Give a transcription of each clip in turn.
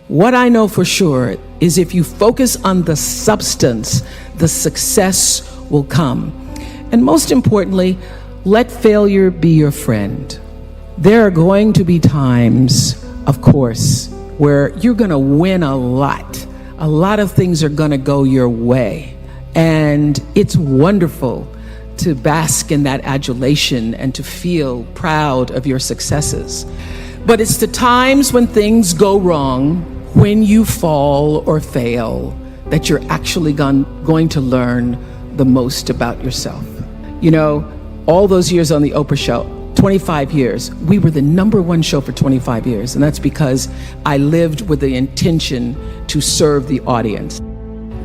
What I know for sure is if you focus on the substance, the success will come. And most importantly, let failure be your friend. There are going to be times, of course, where you're going to win a lot. A lot of things are going to go your way. And it's wonderful to bask in that adulation and to feel proud of your successes. But it's the times when things go wrong, when you fall or fail, that you're actually going to learn the most about yourself. You know, all those years on the Oprah show, 25 years, we were the #1 show for 25 years. And that's because I lived with the intention to serve the audience.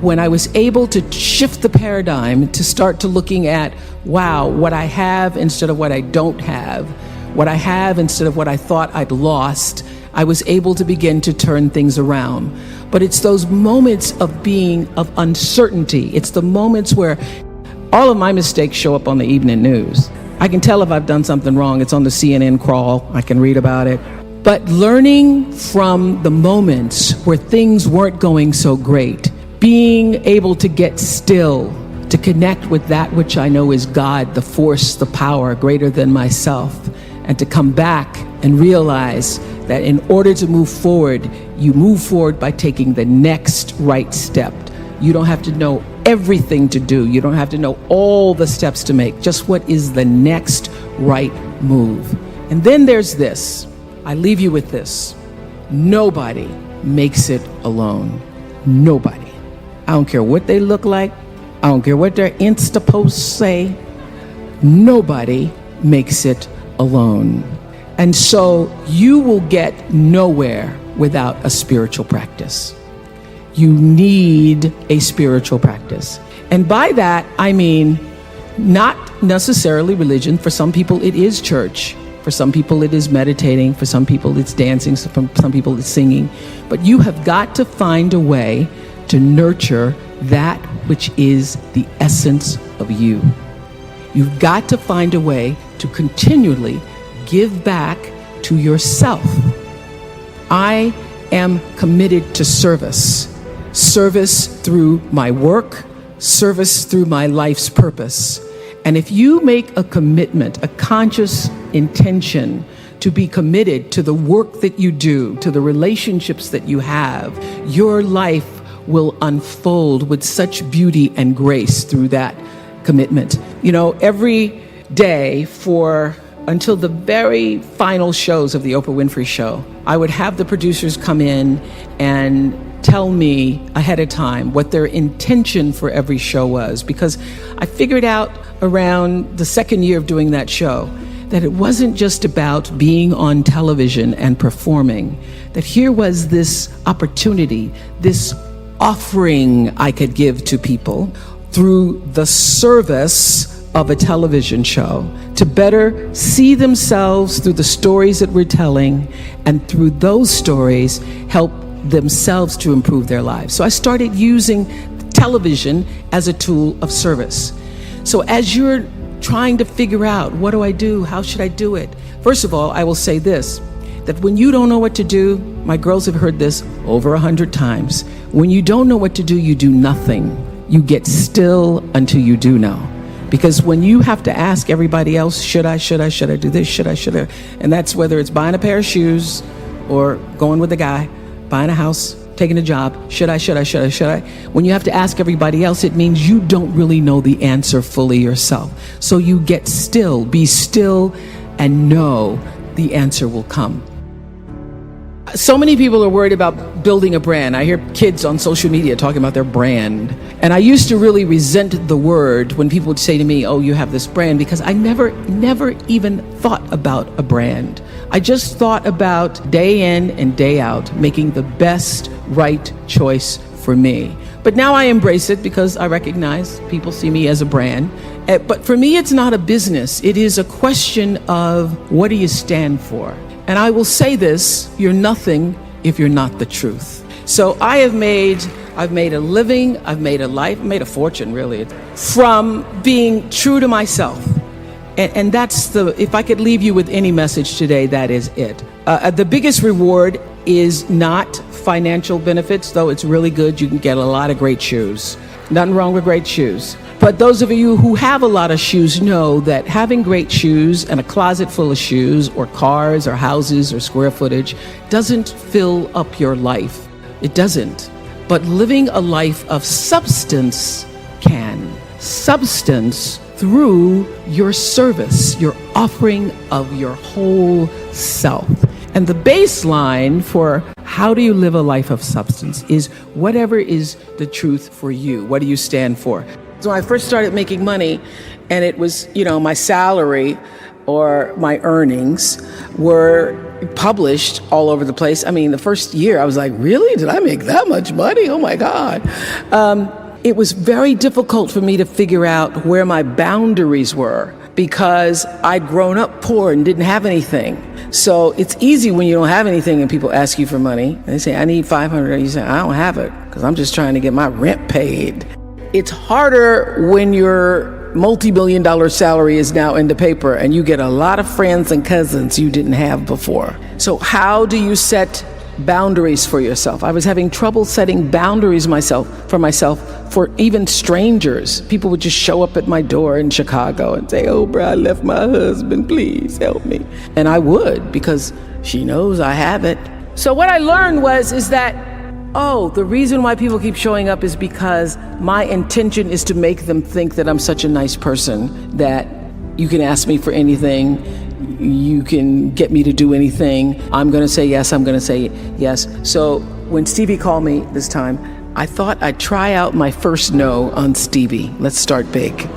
When I was able to shift the paradigm to start to looking at, wow, what I have instead of what I don't have, what I have instead of what I thought I'd lost, I was able to begin to turn things around. But it's those moments of uncertainty. It's the moments where all of my mistakes show up on the evening news. I can tell if I've done something wrong. It's on the CNN crawl. I can read about it. But learning from the moments where things weren't going so great, being able to get still, to connect with that which I know is God, the force, the power greater than myself, and to come back and realize that in order to move forward, you move forward by taking the next right step. You don't have to know everything to do. You don't have to know all the steps to make. Just what is the next right move. And then there's this. I leave you with this. Nobody makes it alone. Nobody. I don't care what they look like. I don't care what their Insta posts say. Nobody makes it alone. And so you will get nowhere without a spiritual practice. You need a spiritual practice. And by that, I mean not necessarily religion. For some people, it is church. For some people, it is meditating. For some people, it's dancing. For some people, it's singing. But you have got to find a way to nurture that which is the essence of you. You've got to find a way to continually give back to yourself. I am committed to service. Service through my work, service through my life's purpose. And if you make a commitment, a conscious intention to be committed to the work that you do, to the relationships that you have, your life will unfold with such beauty and grace through that commitment. You know, every day until the very final shows of the Oprah Winfrey show, I would have the producers come in and tell me ahead of time what their intention for every show was, because I figured out around the second year of doing that show that it wasn't just about being on television and performing, that here was this opportunity, this offering I could give to people through the service of a television show to better see themselves through the stories that we're telling, and through those stories help themselves to improve their lives. So I started using television as a tool of service. So as you're trying to figure out, what do I do? How should I do it? First of all, I will say this, that when you don't know what to do, my girls have heard this over 100 times. When you don't know what to do, you do nothing. You get still until you do know. Because when you have to ask everybody else, should I do this, should I? And that's whether it's buying a pair of shoes or going with a guy, buying a house, taking a job, should I? When you have to ask everybody else, it means you don't really know the answer fully yourself. So you get still, be still, and know the answer will come. So many people are worried about building a brand. I hear kids on social media talking about their brand. And I used to really resent the word when people would say to me, oh, you have this brand, because I never even thought about a brand. I just thought about day in and day out, making the best right choice for me. But now I embrace it because I recognize people see me as a brand. But for me, it's not a business. It is a question of, what do you stand for? And I will say this, you're nothing if you're not the truth. So I've made a living, I've made a life, made a fortune really, from being true to myself. And that's if I could leave you with any message today, that is it. The biggest reward is not financial benefits, though it's really good. You can get a lot of great shoes. Nothing wrong with great shoes. But those of you who have a lot of shoes know that having great shoes and a closet full of shoes or cars or houses or square footage doesn't fill up your life. It doesn't. But living a life of substance can. Substance through your service, your offering of your whole self. And the baseline for how do you live a life of substance is whatever is the truth for you. What do you stand for? So when I first started making money, and it was, my salary or my earnings were published all over the place. I mean, the first year I was like, really? Did I make that much money? Oh my God. It was very difficult for me to figure out where my boundaries were because I'd grown up poor and didn't have anything. So it's easy when you don't have anything and people ask you for money. And they say, I need $500. You say, I don't have it because I'm just trying to get my rent paid. It's harder when your multi-million-dollar salary is now in the paper and you get a lot of friends and cousins you didn't have before. So how do you set boundaries for yourself? I was having trouble setting boundaries for myself for even strangers. People would just show up at my door in Chicago and say, Oprah, I left my husband, please help me. And I would, because she knows I have it. So what I learned is that the reason why people keep showing up is because my intention is to make them think that I'm such a nice person that you can ask me for anything, you can get me to do anything. I'm going to say yes, I'm going to say yes. So when Stevie called me this time, I thought I'd try out my first no on Stevie. Let's start big.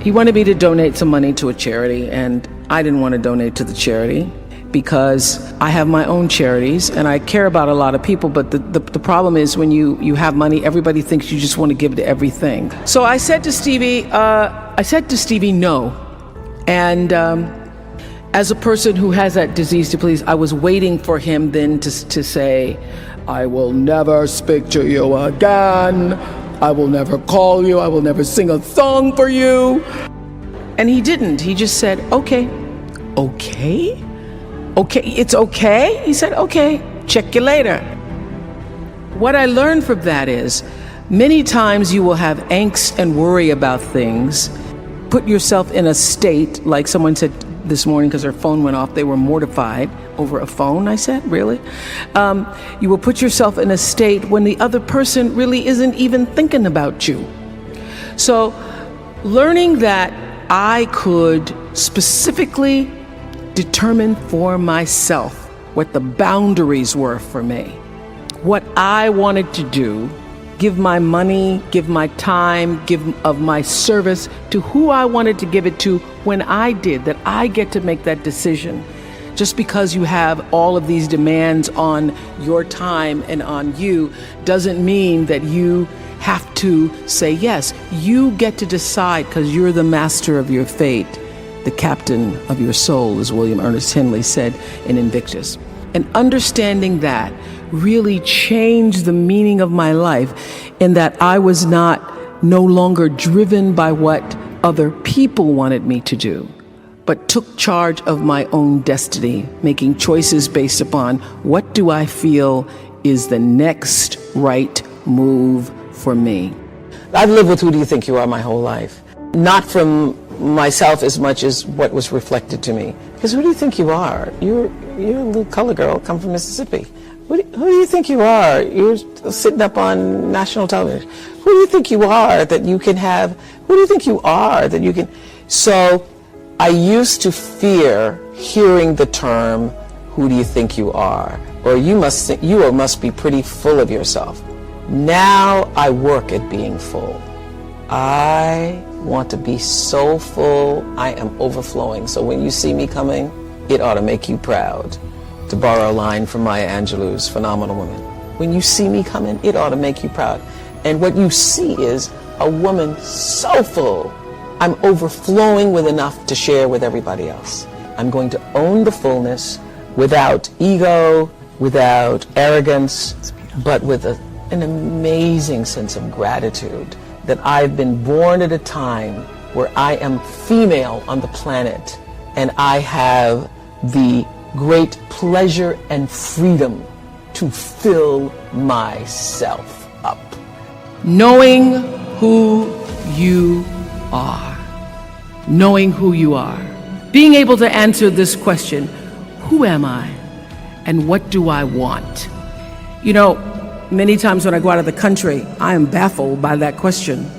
He wanted me to donate some money to a charity, and I didn't want to donate to the charity because I have my own charities and I care about a lot of people, but the problem is when you have money, everybody thinks you just want to give to everything. So I said to Stevie no. And as a person who has that disease to please, I was waiting for him then to say, I will never speak to you again. I will never call you. I will never sing a song for you. And he didn't. He just said, okay. Okay? Okay, it's okay? He said, okay, check you later. What I learned from that is many times you will have angst and worry about things. Put yourself in a state, like someone said this morning because their phone went off, they were mortified over a phone. I said, really? You will put yourself in a state when the other person really isn't even thinking about you. So learning that I could specifically determine for myself what the boundaries were for me, what I wanted to do, give my money, give my time, give of my service to who I wanted to give it to when I did, that I get to make that decision. Just because you have all of these demands on your time and on you doesn't mean that you have to say yes. You get to decide because you're the master of your fate. The captain of your soul, as William Ernest Henley said in Invictus. And understanding that really changed the meaning of my life in that I was no longer driven by what other people wanted me to do, but took charge of my own destiny, making choices based upon what do I feel is the next right move for me. I've lived with who do you think you are my whole life. Not from myself as much as what was reflected to me. Because who do you think you are? You're a little color girl, come from Mississippi. Who do you think you are? You're sitting up on national television. Who do you think you are that you can have? Who do you think you are that you can? So I used to fear hearing the term, who do you think you are? Or you must be pretty full of yourself. Now I work at being full. I want to be so full, I am overflowing. So when you see me coming, it ought to make you proud. To borrow a line from Maya Angelou's Phenomenal Woman. When you see me coming, it ought to make you proud. And what you see is a woman so full, I'm overflowing with enough to share with everybody else. I'm going to own the fullness without ego, without arrogance, but with an amazing sense of gratitude that I've been born at a time where I am female on the planet and I have the great pleasure and freedom to fill myself up. Knowing who you are. Knowing who you are. Being able to answer this question, who am I and what do I want? You know, many times when I go out of the country, I am baffled by that question.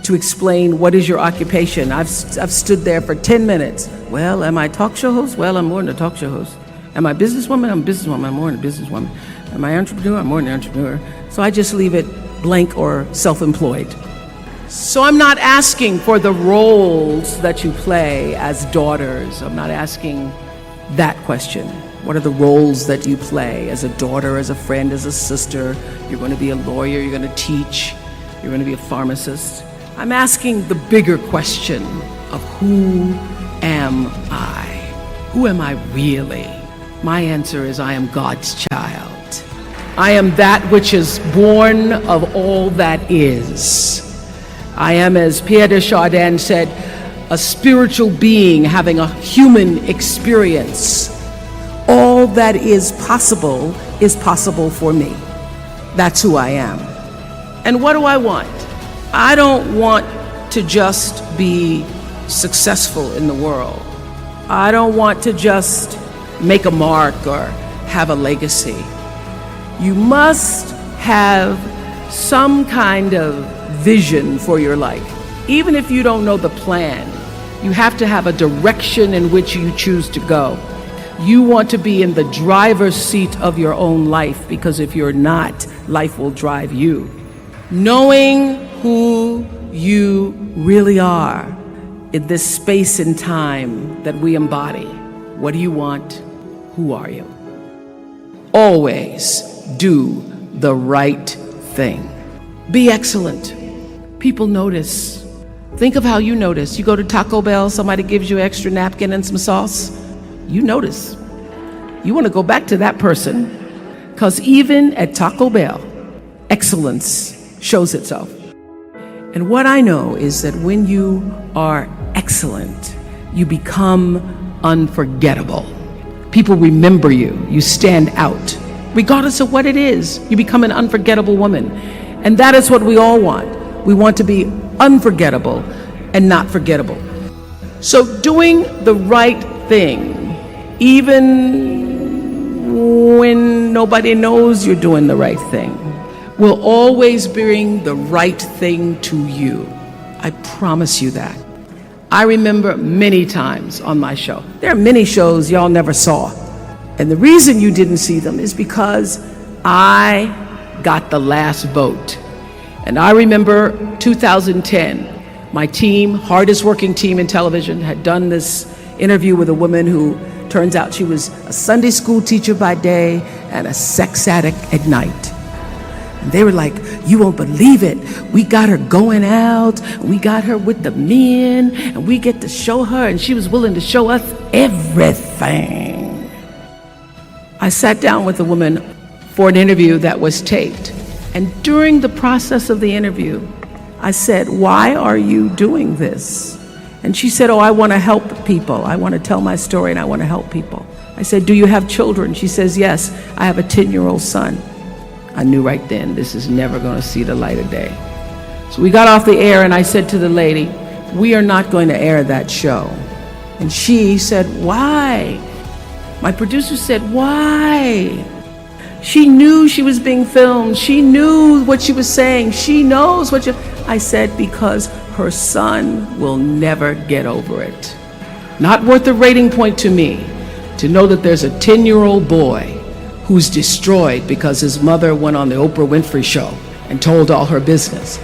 To explain what is your occupation. I've stood there for 10 minutes. Well, am I a talk show host? Well, I'm more than a talk show host. Am I a businesswoman? I'm a businesswoman. I'm more than a businesswoman. Am I an entrepreneur? I'm more than an entrepreneur. So I just leave it blank or self-employed. So I'm not asking for the roles that you play as daughters. I'm not asking that question. What are the roles that you play as a daughter, as a friend, as a sister? You're going to be a lawyer, you're going to teach, you're going to be a pharmacist. I'm asking the bigger question of who am I? Who am I really? My answer is I am God's child. I am that which is born of all that is. I am, as Pierre de Chardin said, a spiritual being having a human experience. All that is possible for me. That's who I am. And what do I want? I don't want to just be successful in the world. I don't want to just make a mark or have a legacy. You must have some kind of vision for your life. Even if you don't know the plan, you have to have a direction in which you choose to go. You want to be in the driver's seat of your own life, because if you're not, life will drive you. Knowing who you really are in this space and time that we embody. What do you want? Who are you? Always do the right thing. Be excellent. People notice. Think of how you notice. You go to Taco Bell, somebody gives you an extra napkin and some sauce. You notice. You want to go back to that person, because even at Taco Bell, excellence shows itself. And what I know is that when you are excellent, you become unforgettable. People remember you. You stand out. Regardless of what it is, you become an unforgettable woman. And that is what we all want. We want to be unforgettable and not forgettable. So doing the right thing, even when nobody knows you're doing the right thing, will always bring the right thing to you. I promise you that. I remember many times on my show. There are many shows y'all never saw. And the reason you didn't see them is because I got the last vote. And I remember 2010, my team, hardest working team in television, had done this interview with a woman who turns out she was a Sunday school teacher by day and a sex addict at night. And they were like, you won't believe it. We got her going out, we got her with the men, and we get to show her, and she was willing to show us everything. I sat down with the woman for an interview that was taped. And during the process of the interview, I said, why are you doing this? And she said, oh, I want to help people. I want to tell my story and I want to help people. I said, do you have children? She says, yes, I have a 10-year-old son. I knew right then, this is never going to see the light of day. So we got off the air and I said to the lady, we are not going to air that show. And she said, why? My producer said, why? She knew she was being filmed. She knew what she was saying. She knows what you... I said, because her son will never get over it. Not worth a rating point to me to know that there's a 10-year-old boy who's destroyed because his mother went on the Oprah Winfrey show and told all her business.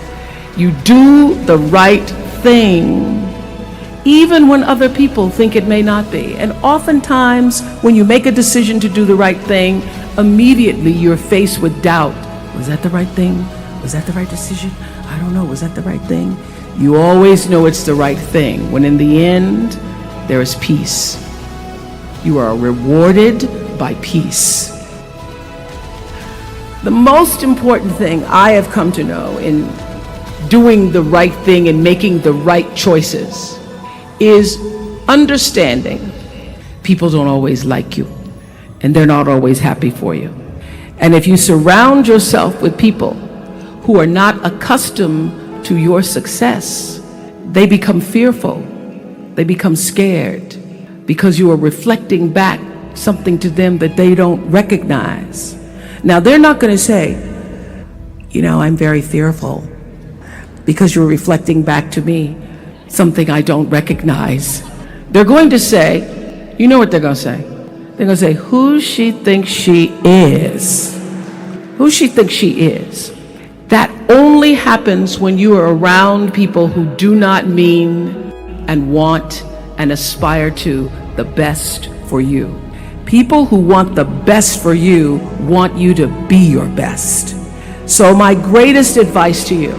You do the right thing even when other people think it may not be. And oftentimes, when you make a decision to do the right thing, immediately you're faced with doubt. Was that the right thing? Was that the right decision? I don't know. Was that the right thing? You always know it's the right thing, when in the end, there is peace. You are rewarded by peace. The most important thing I have come to know in doing the right thing and making the right choices is understanding people don't always like you and they're not always happy for you. And if you surround yourself with people who are not accustomed to your success, they become fearful, they become scared, because you are reflecting back something to them that they don't recognize. Now, they're not going to say, I'm very fearful, because you're reflecting back to me something I don't recognize. They're going to say, you know what they're going to say? They're going to say, who she thinks she is. Who she thinks she is. That only happens when you are around people who do not mean and want and aspire to the best for you. People who want the best for you want you to be your best. So my greatest advice to you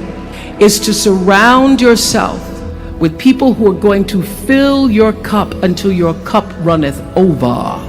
is to surround yourself with people who are going to fill your cup until your cup runneth over.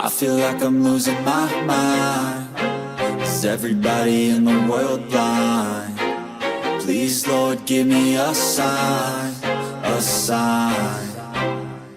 I feel like I'm losing my mind. Is everybody in the world blind? Please, Lord, give me a sign, a sign.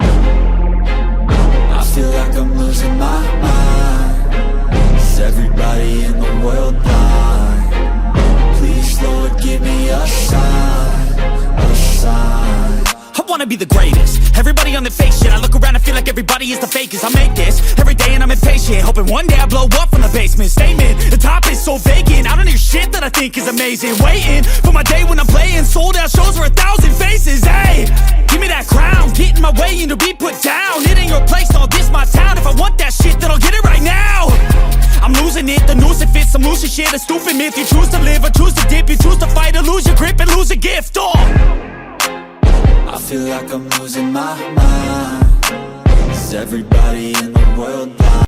I feel like I'm losing my mind. Is everybody in the world blind? Please, Lord, give me a sign, a sign. I wanna be the greatest. Everybody on the fake shit. I look around and feel like everybody is the fakest. I make this every day and I'm impatient, hoping one day I blow up from the basement. Statement, the top is so vacant. I don't hear shit that I think is amazing. Waiting for my day when I'm playing sold out shows for 1,000 faces. Hey, give me that crown, get in my way and to be put down. It ain't your place, no, this my town. If I want that shit, then I'll get it right now. I'm losing it, the noose it fits, some losing shit, a stupid myth. You choose to live or choose to dip, you choose to fight or lose your grip and lose a gift. I feel like I'm losing my mind. Is everybody in the world blind?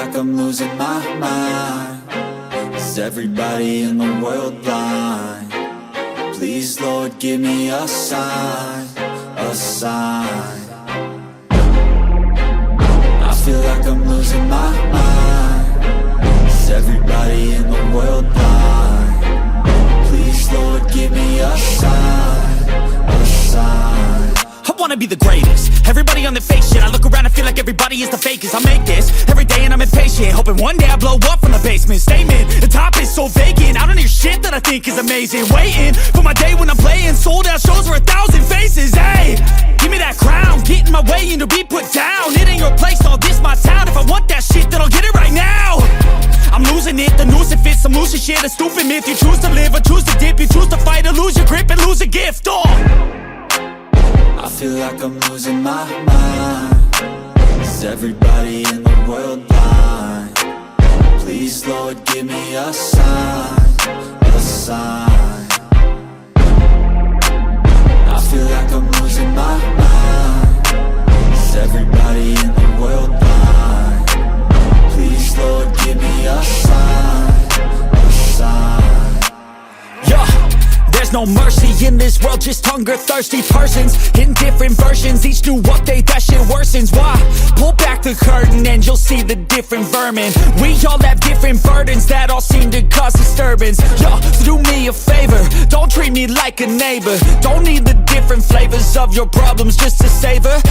like I'm losing my mind. Is everybody in the world blind? Please, Lord, give me a sign, a sign. I feel like I'm losing my mind. Is everybody in the world blind? Please, Lord, give me a sign, a sign. I wanna be the greatest. Everybody on the fake shit. I look around and feel like everybody is the fakest. I make this every day and I'm impatient, hoping one day I blow up from the basement. Statement, the top is so vacant. I don't hear shit that I think is amazing. Waiting for my day when I'm playing sold out shows for 1,000 faces. Hey, give me that crown, get in my way and to be put down. It ain't your place, all this my town. If I want that shit, then I'll get it right now. I'm losing it, the noose it fits. I'm losing shit, a stupid myth. You choose to live or choose to dip. You choose to fight or lose your grip and lose a gift. I feel like I'm losing my mind. Is everybody in the world blind? Please, Lord, give me a sign, a sign. I feel like I'm losing my mind. Is everybody in the world blind? Please, Lord, give me a sign, a sign. Yeah. There's no mercy in this world, just hunger-thirsty persons in different versions, each new update, that shit worsens. Why? Pull back the curtain and you'll see the different vermin. We all have different burdens that all seem to cause disturbance. Yo, so do me a favor, don't treat me like a neighbor. Don't need the different flavors of your problems just to savor.